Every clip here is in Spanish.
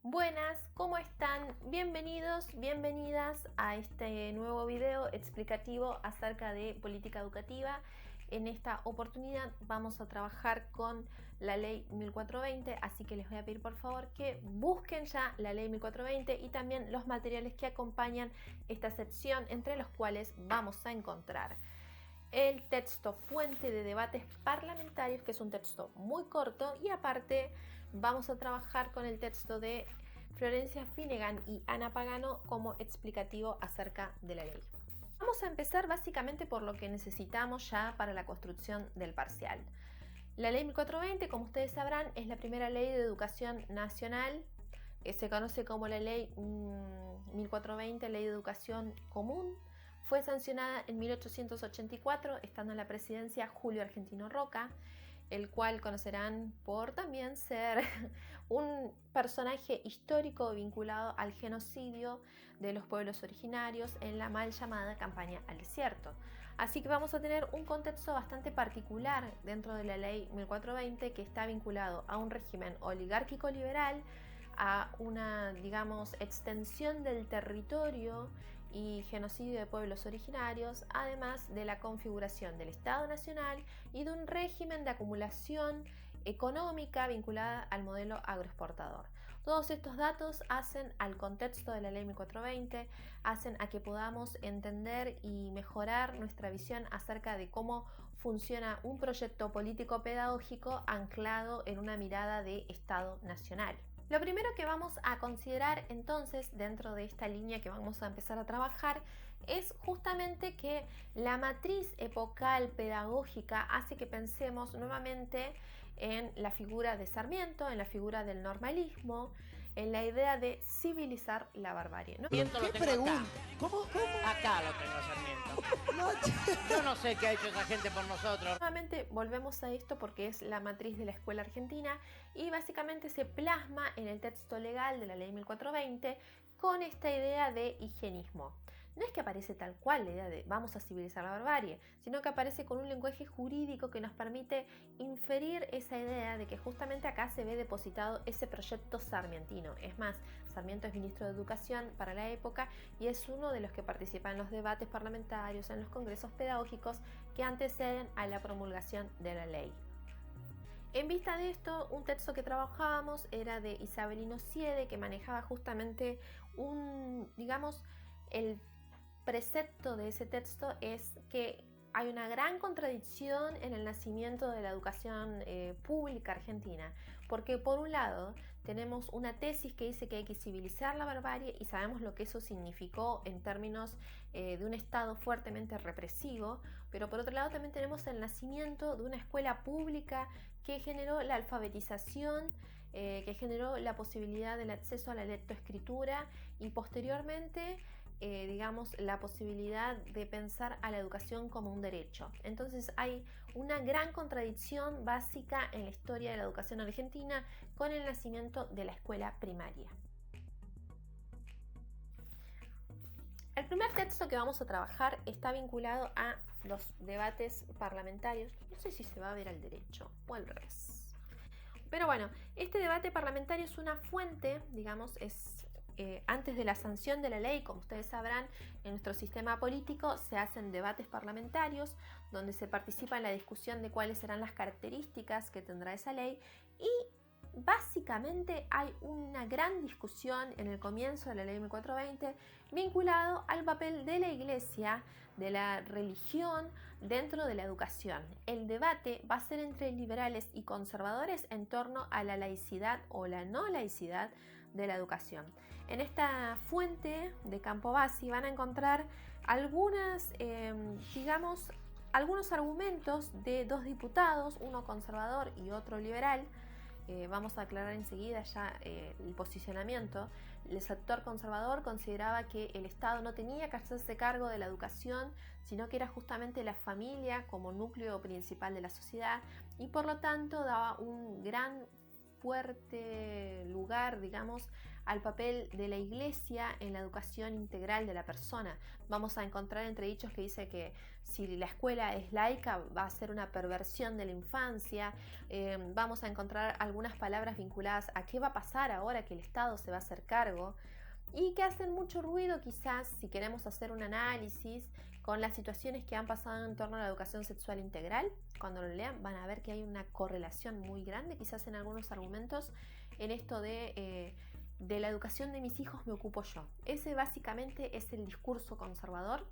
Buenas, ¿cómo están? Bienvenidos, bienvenidas a este nuevo video explicativo acerca de política educativa. En esta oportunidad vamos a trabajar con la ley 1420, así que les voy a pedir por favor que busquen ya la ley 1420 y también los materiales que acompañan esta sección, entre los cuales vamos a encontrar el texto fuente de debates parlamentarios, que es un texto muy corto, y aparte vamos a trabajar con el texto de Florencia Finnegan y Ana Pagano como explicativo acerca de la ley. Vamos a empezar básicamente por lo que necesitamos ya para la construcción del parcial. La ley 1420, como ustedes sabrán, es la primera ley de educación nacional. Se conoce como la ley 1420, ley de educación común. Fue sancionada en 1884, estando en la presidencia Julio Argentino Roca, el cual conocerán por también ser un personaje histórico vinculado al genocidio de los pueblos originarios en la mal llamada campaña al desierto. Así que vamos a tener un contexto bastante particular dentro de la ley 1420, que está vinculado a un régimen oligárquico liberal, a una, digamos, extensión del territorio y genocidio de pueblos originarios, además de la configuración del Estado Nacional y de un régimen de acumulación económica vinculada al modelo agroexportador. Todos estos datos hacen al contexto de la ley 1420, hacen a que podamos entender y mejorar nuestra visión acerca de cómo funciona un proyecto político pedagógico anclado en una mirada de Estado Nacional. Lo primero que vamos a considerar entonces dentro de esta línea que vamos a empezar a trabajar es justamente que la matriz epocal pedagógica hace que pensemos nuevamente en la figura de Sarmiento, en la figura del normalismo, en la idea de civilizar la barbarie, ¿no? ¿Qué pregunta? ¿Cómo? Acá lo tengo, Sarmiento. Yo no sé qué ha hecho esa gente por nosotros. Nuevamente volvemos a esto porque es la matriz de la escuela argentina y básicamente se plasma en el texto legal de la ley 1420 con esta idea de higienismo. No es que aparece tal cual la idea de vamos a civilizar la barbarie, sino que aparece con un lenguaje jurídico que nos permite inferir esa idea de que justamente acá se ve depositado ese proyecto sarmientino. Es más, Sarmiento es ministro de Educación para la época y es uno de los que participa en los debates parlamentarios, en los congresos pedagógicos que anteceden a la promulgación de la ley. En vista de esto, un texto que trabajábamos era de Isabelino Siede, que manejaba justamente el precepto de ese texto es que hay una gran contradicción en el nacimiento de la educación pública argentina, porque por un lado tenemos una tesis que dice que hay que civilizar la barbarie y sabemos lo que eso significó en términos de un Estado fuertemente represivo, pero por otro lado también tenemos el nacimiento de una escuela pública que generó la alfabetización, que generó la posibilidad del acceso a la lectoescritura y posteriormente la posibilidad de pensar a la educación como un derecho. Entonces hay una gran contradicción básica en la historia de la educación argentina con el nacimiento de la escuela primaria. El primer texto que vamos a trabajar está vinculado a los debates parlamentarios. No sé si se va a ver al derecho o al revés. Pero bueno, este debate parlamentario es una fuente, antes de la sanción de la ley, como ustedes sabrán, en nuestro sistema político se hacen debates parlamentarios donde se participa en la discusión de cuáles serán las características que tendrá esa ley y básicamente hay una gran discusión en el comienzo de la ley 1420 vinculado al papel de la Iglesia, de la religión dentro de la educación. El debate va a ser entre liberales y conservadores en torno a la laicidad o la no laicidad de la educación. En esta fuente de Campobasi van a encontrar algunos argumentos de dos diputados, uno conservador y otro liberal. Vamos a aclarar enseguida ya el posicionamiento. El sector conservador consideraba que el Estado no tenía que hacerse cargo de la educación, sino que era justamente la familia como núcleo principal de la sociedad y por lo tanto daba un gran fuerte lugar, digamos, al papel de la Iglesia en la educación integral de la persona. Vamos a encontrar entredichos que dice que si la escuela es laica va a ser una perversión de la infancia. Vamos a encontrar algunas palabras vinculadas a qué va a pasar ahora que el Estado se va a hacer cargo, y que hacen mucho ruido quizás si queremos hacer un análisis con las situaciones que han pasado en torno a la educación sexual integral. Cuando lo lean van a ver que hay una correlación muy grande, quizás en algunos argumentos, en esto de la educación de mis hijos me ocupo yo. Ese básicamente es el discurso conservador.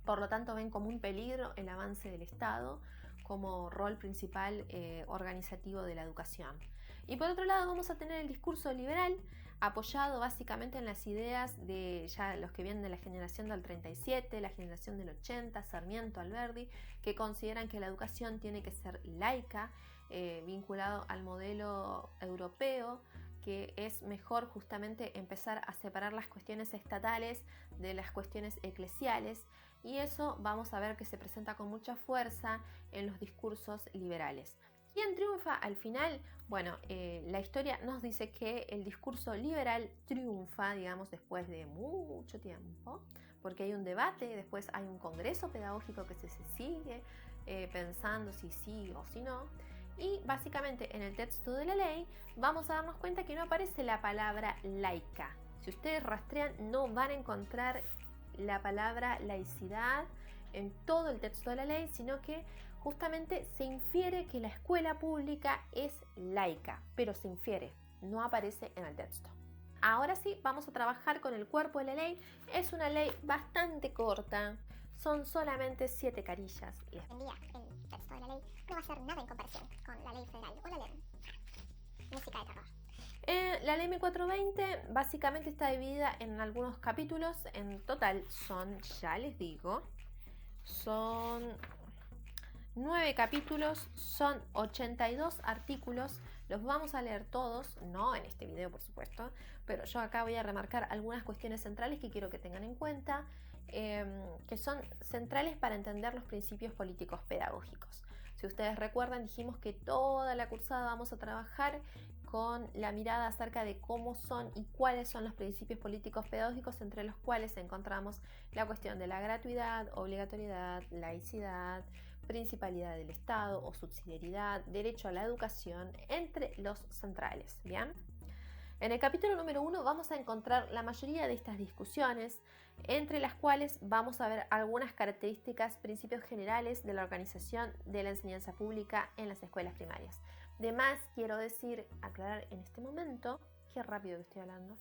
Por lo tanto ven como un peligro el avance del Estado como rol principal organizativo de la educación. Y por otro lado vamos a tener el discurso liberal, apoyado básicamente en las ideas de ya los que vienen de la generación del 37, la generación del 80, Sarmiento, Alberdi, que consideran que la educación tiene que ser laica, vinculado al modelo europeo, que es mejor justamente empezar a separar las cuestiones estatales de las cuestiones eclesiales, y eso vamos a ver que se presenta con mucha fuerza en los discursos liberales. ¿Quién triunfa al final? Bueno, la historia nos dice que el discurso liberal triunfa, digamos, después de mucho tiempo, porque hay un debate, después hay un congreso pedagógico que se sigue pensando si sí o si no, y básicamente en el texto de la ley vamos a darnos cuenta que no aparece la palabra laica. Si ustedes rastrean no van a encontrar la palabra laicidad en todo el texto de la ley, sino que justamente se infiere que la escuela pública es laica, pero se infiere, no aparece en el texto. Ahora sí, vamos a trabajar con el cuerpo de la ley. Es una ley bastante corta, son solamente 7 carillas. Hoy en día, el texto de la ley no va a ser nada en comparación con la ley federal o la ley música de terror. La ley 1420 básicamente está dividida en algunos capítulos. En total son, ya les digo, son 9 capítulos, son 82 artículos. Los vamos a leer todos, no en este video por supuesto, pero yo acá voy a remarcar algunas cuestiones centrales que quiero que tengan en cuenta, que son centrales para entender los principios políticos pedagógicos. Si ustedes recuerdan, dijimos que toda la cursada vamos a trabajar con la mirada acerca de cómo son y cuáles son los principios políticos pedagógicos, entre los cuales encontramos la cuestión de la gratuidad, obligatoriedad, laicidad, principalidad del Estado o subsidiariedad, derecho a la educación, entre los centrales. ¿Bien? En el capítulo número 1 vamos a encontrar la mayoría de estas discusiones, entre las cuales vamos a ver algunas características, principios generales de la organización de la enseñanza pública en las escuelas primarias. De más, quiero decir, aclarar en este momento, qué rápido que estoy hablando,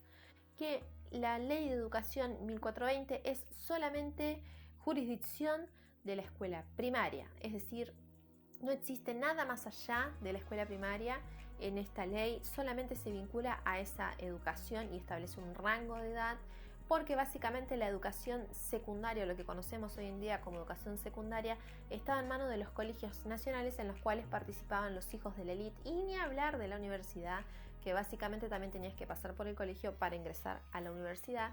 que la Ley de Educación 1420 es solamente jurisdicción de la escuela primaria, es decir, no existe nada más allá de la escuela primaria en esta ley, solamente se vincula a esa educación y establece un rango de edad, porque básicamente la educación secundaria, lo que conocemos hoy en día como educación secundaria, estaba en manos de los colegios nacionales en los cuales participaban los hijos de la élite, y ni hablar de la universidad, que básicamente también tenías que pasar por el colegio para ingresar a la universidad.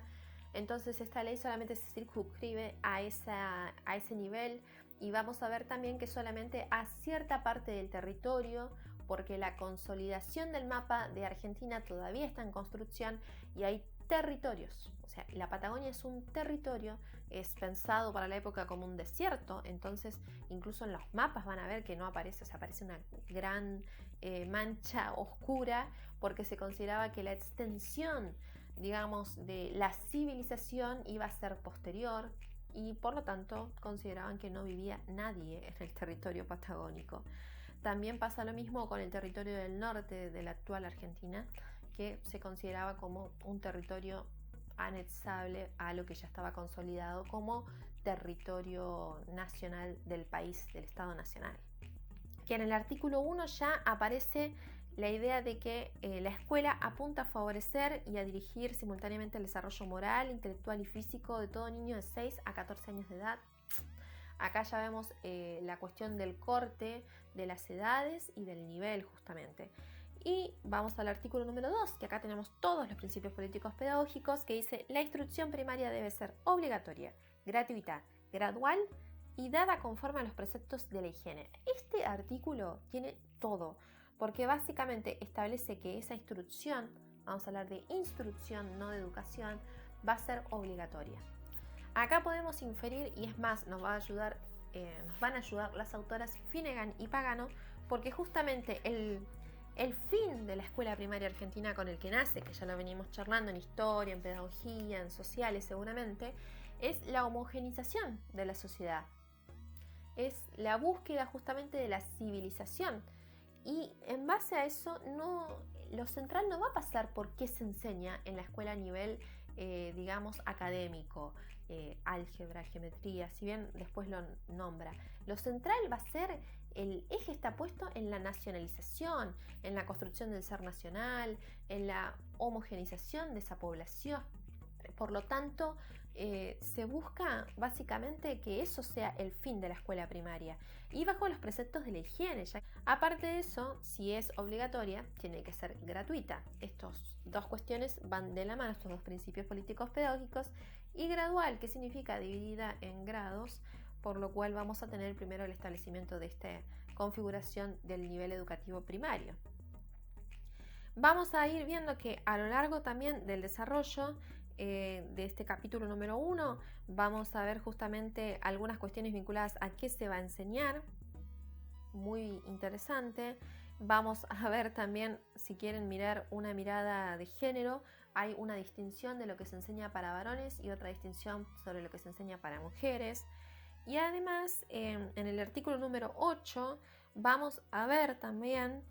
Entonces esta ley solamente se circunscribe a ese nivel, y vamos a ver también que solamente a cierta parte del territorio, porque la consolidación del mapa de Argentina todavía está en construcción y hay territorios. O sea, la Patagonia es un territorio, es pensado para la época como un desierto, entonces incluso en los mapas van a ver que no aparece, o sea, aparece una gran mancha oscura, porque se consideraba que la extensión, digamos, de la civilización iba a ser posterior, y por lo tanto consideraban que no vivía nadie en el territorio patagónico. También pasa lo mismo con el territorio del norte de la actual Argentina, que se consideraba como un territorio anexable a lo que ya estaba consolidado como territorio nacional del país, del Estado Nacional. Que en el artículo 1 ya aparece la idea de que la escuela apunta a favorecer y a dirigir simultáneamente el desarrollo moral, intelectual y físico de todo niño de 6 a 14 años de edad. Acá ya vemos la cuestión del corte de las edades y del nivel justamente. Y vamos al artículo número 2, que acá tenemos todos los principios políticos pedagógicos, que dice: la instrucción primaria debe ser obligatoria, gratuita, gradual y dada conforme a los preceptos de la higiene. Este artículo tiene todo, porque básicamente establece que esa instrucción, vamos a hablar de instrucción, no de educación, va a ser obligatoria. Acá podemos inferir, y es más, nos van a ayudar las autoras Finnegan y Pagano, porque justamente el fin de la escuela primaria argentina con el que nace, que ya lo venimos charlando en historia, en pedagogía, en sociales seguramente, es la homogenización de la sociedad. Es la búsqueda justamente de la civilización. Y en base a eso, lo central no va a pasar por qué se enseña en la escuela a nivel, digamos, académico, álgebra, geometría, si bien después lo nombra. Lo central va a ser, el eje está puesto en la nacionalización, en la construcción del ser nacional, en la homogenización de esa población. Por lo tanto, se busca básicamente que eso sea el fin de la escuela primaria y bajo los preceptos de la higiene. Aparte de eso, si es obligatoria, tiene que ser gratuita. Estas dos cuestiones van de la mano, estos dos principios políticos pedagógicos, y gradual, que significa dividida en grados, por lo cual vamos a tener primero el establecimiento de esta configuración del nivel educativo primario. Vamos a ir viendo que a lo largo también del desarrollo de este capítulo número 1 vamos a ver justamente algunas cuestiones vinculadas a qué se va a enseñar, muy interesante. Vamos a ver también, si quieren mirar una mirada de género, hay una distinción de lo que se enseña para varones y otra distinción sobre lo que se enseña para mujeres. Y además, en el artículo número 8 vamos a ver también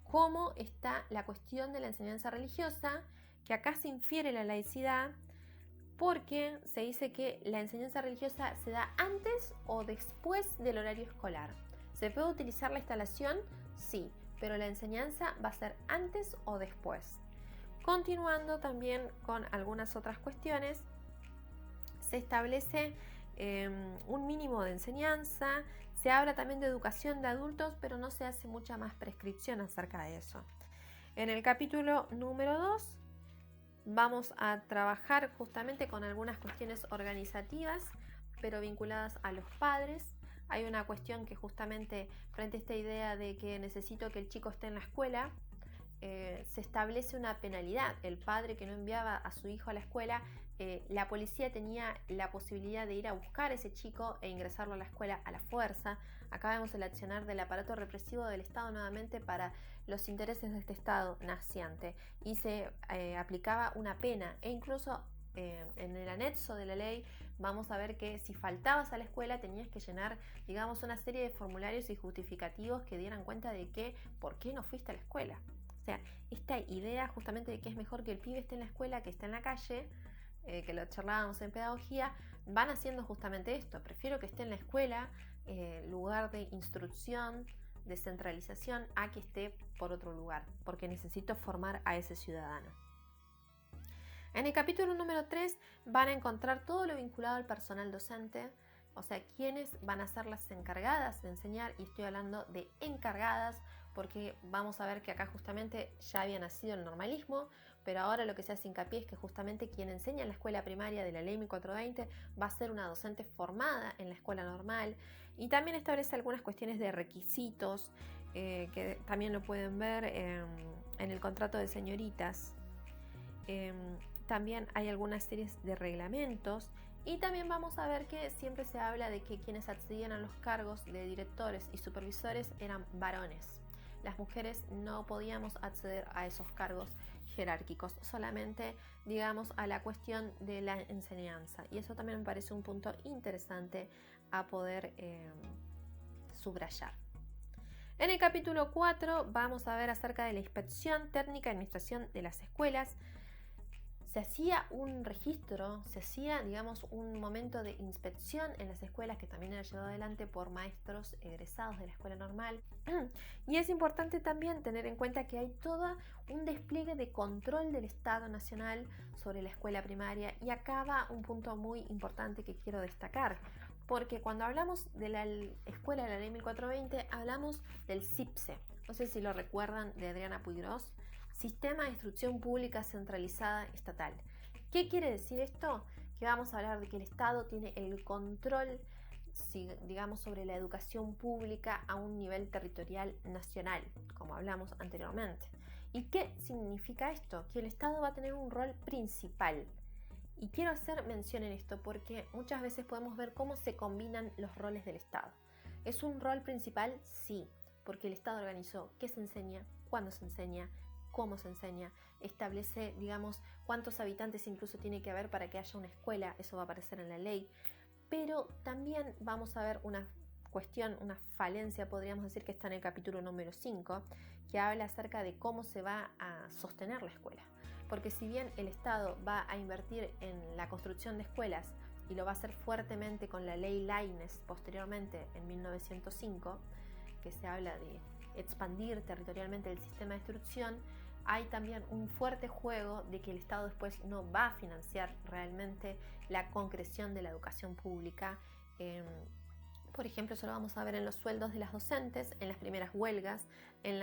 cómo está la cuestión de la enseñanza religiosa, que acá se infiere la laicidad, porque se dice que la enseñanza religiosa se da antes o después del horario escolar. ¿Se puede utilizar la instalación? Sí, pero la enseñanza va a ser antes o después. Continuando también con algunas otras cuestiones, se establece un mínimo de enseñanza, se habla también de educación de adultos, pero no se hace mucha más prescripción acerca de eso. En el capítulo número 2 vamos a trabajar justamente con algunas cuestiones organizativas, pero vinculadas a los padres. Hay una cuestión que justamente frente a esta idea de que necesito que el chico esté en la escuela, se establece una penalidad. El padre que no enviaba a su hijo a la escuela, la policía tenía la posibilidad de ir a buscar a ese chico e ingresarlo a la escuela a la fuerza. Acá vemos el accionar del aparato represivo del Estado nuevamente para los intereses de este Estado naciente, y se aplicaba una pena, e incluso en el anexo de la ley vamos a ver que si faltabas a la escuela tenías que llenar, digamos, una serie de formularios y justificativos que dieran cuenta de que por qué no fuiste a la escuela. O sea, esta idea justamente de que es mejor que el pibe esté en la escuela que esté en la calle, que lo charlábamos en pedagogía, van haciendo justamente esto. Prefiero que esté en la escuela, lugar de instrucción, de centralización, a que esté por otro lugar, porque necesito formar a ese ciudadano. En el capítulo número 3 van a encontrar todo lo vinculado al personal docente, o sea, quiénes van a ser las encargadas de enseñar, y estoy hablando de encargadas porque vamos a ver que acá justamente ya había nacido el normalismo, pero ahora lo que se hace hincapié es que justamente quien enseña en la escuela primaria de la ley 1420 va a ser una docente formada en la escuela normal, y también establece algunas cuestiones de requisitos que también lo pueden ver en el contrato de señoritas. También hay algunas series de reglamentos, y también vamos a ver que siempre se habla de que quienes accedían a los cargos de directores y supervisores eran varones. Las mujeres no podíamos acceder a esos cargos jerárquicos, solamente, digamos, a la cuestión de la enseñanza, y eso también me parece un punto interesante a poder subrayar. En el capítulo 4 vamos a ver acerca de la inspección técnica y administración de las escuelas. Se hacía un registro, se hacía, digamos, un momento de inspección en las escuelas, que también era llevado adelante por maestros egresados de la escuela normal. Y es importante también tener en cuenta que hay todo un despliegue de control del Estado Nacional sobre la escuela primaria, y acá va un punto muy importante que quiero destacar, porque cuando hablamos de la escuela de la ley 1420 hablamos del SIPSE, no sé si lo recuerdan, de Adriana Puigros, Sistema de Instrucción Pública Centralizada Estatal. ¿Qué quiere decir esto? Que vamos a hablar de que el Estado tiene el control digamos, sobre la educación pública a un nivel territorial nacional, como hablamos anteriormente. ¿Y qué significa esto? Que el Estado va a tener un rol principal. Y quiero hacer mención en esto porque muchas veces podemos ver cómo se combinan los roles del Estado. ¿Es un rol principal? Sí, porque el Estado organizó qué se enseña, cuándo se enseña, cómo se enseña, establece, digamos, cuántos habitantes incluso tiene que haber para que haya una escuela, eso va a aparecer en la ley. Pero también vamos a ver una cuestión, una falencia, podríamos decir, que está en el capítulo número 5, que habla acerca de cómo se va a sostener la escuela. Porque si bien el Estado va a invertir en la construcción de escuelas y lo va a hacer fuertemente con la ley Laínez posteriormente en 1905, que se habla de expandir territorialmente el sistema de instrucción, hay también un fuerte juego de que el Estado después no va a financiar realmente la concreción de la educación pública. Por ejemplo, eso lo vamos a ver en los sueldos de las docentes, en las primeras huelgas, en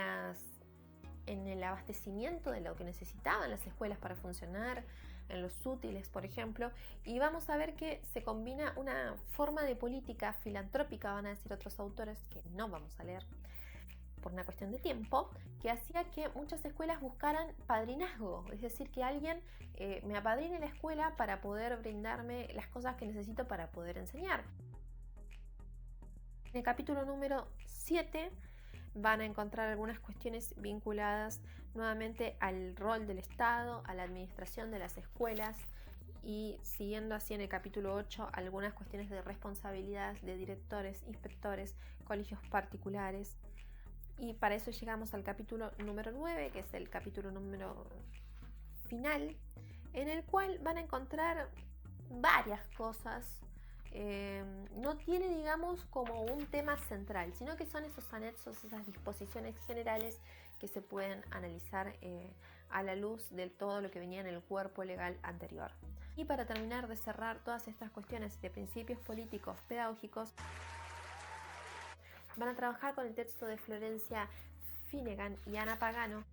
el abastecimiento de lo que necesitaban las escuelas para funcionar, en los útiles, por ejemplo, y vamos a ver que se combina una forma de política filantrópica, van a decir otros autores que no vamos a leer por una cuestión de tiempo, que hacía que muchas escuelas buscaran padrinazgo, es decir, que alguien me apadrine la escuela para poder brindarme las cosas que necesito para poder enseñar. En el capítulo número 7 van a encontrar algunas cuestiones vinculadas nuevamente al rol del Estado, a la administración de las escuelas y siguiendo así en el capítulo 8 algunas cuestiones de responsabilidad de directores, inspectores, colegios particulares. Y para eso llegamos al capítulo número 9, que es el capítulo número final, en el cual van a encontrar varias cosas. No tiene, digamos, como un tema central, sino que son esos anexos, esas disposiciones generales que se pueden analizar a la luz de todo lo que venía en el cuerpo legal anterior. Y para terminar de cerrar todas estas cuestiones de principios políticos pedagógicos, van a trabajar con el texto de Florencia Finnegan y Ana Pagano,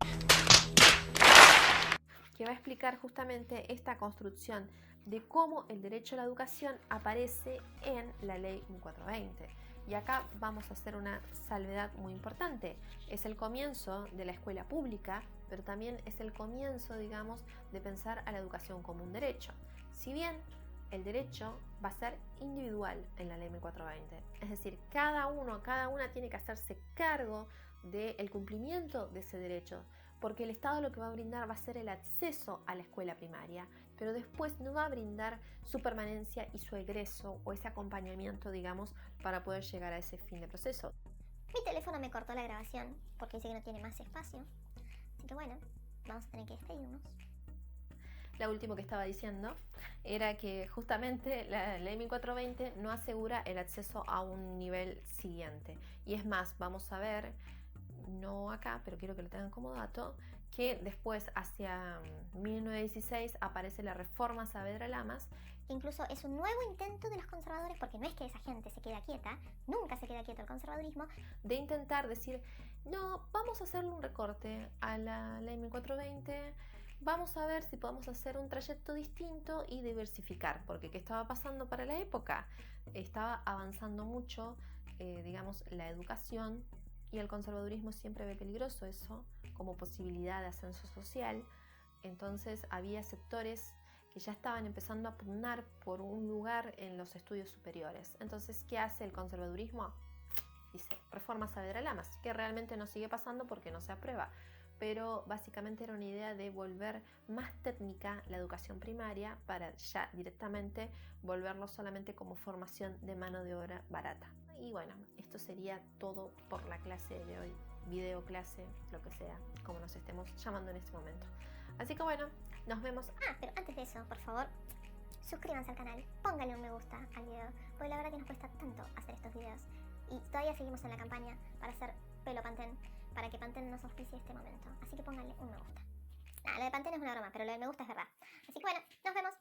que va a explicar justamente esta construcción de cómo el derecho a la educación aparece en la ley 1420. Y acá vamos a hacer una salvedad muy importante. Es el comienzo de la escuela pública, pero también es el comienzo, digamos, de pensar a la educación como un derecho. Si bien el derecho va a ser individual en la ley 1420, es decir, cada una tiene que hacerse cargo del cumplimiento de ese derecho, porque el Estado lo que va a brindar va a ser el acceso a la escuela primaria, pero después no va a brindar su permanencia y su egreso o ese acompañamiento, digamos, para poder llegar a ese fin de proceso. Mi teléfono me cortó la grabación porque dice que no tiene más espacio. Así que bueno, vamos a tener que despedirnos. Lo último que estaba diciendo era que justamente la ley 1420 no asegura el acceso a un nivel siguiente. Y es más, vamos a ver, no acá, pero quiero que lo tengan como dato, que después, hacia 1916, aparece la reforma Saavedra Lamas. Incluso es un nuevo intento de los conservadores, porque no es que esa gente se queda quieta, nunca se queda quieto el conservadurismo, de intentar decir, no, vamos a hacerle un recorte a la ley 1420, vamos a ver si podemos hacer un trayecto distinto y diversificar, porque ¿qué estaba pasando para la época? Estaba avanzando mucho, digamos, la educación, y el conservadurismo siempre ve peligroso eso como posibilidad de ascenso social. Entonces había sectores que ya estaban empezando a pugnar por un lugar en los estudios superiores. Entonces, ¿qué hace el conservadurismo? Dice, reforma Saavedra Lamas, que realmente no sigue pasando porque no se aprueba, pero básicamente era una idea de volver más técnica la educación primaria para ya directamente volverlo solamente como formación de mano de obra barata. Y bueno, esto sería todo por la clase de hoy, video clase, lo que sea, como nos estemos llamando en este momento. Así que bueno, nos vemos. Pero antes de eso, por favor, suscríbanse al canal, pónganle un me gusta al video, porque la verdad que nos cuesta tanto hacer estos videos. Y todavía seguimos en la campaña para hacer pelo Pantene, para que Pantene nos auspicie este momento. Así que pónganle un me gusta. Lo de Pantene es una broma, pero lo del me gusta es verdad. Así que bueno, nos vemos.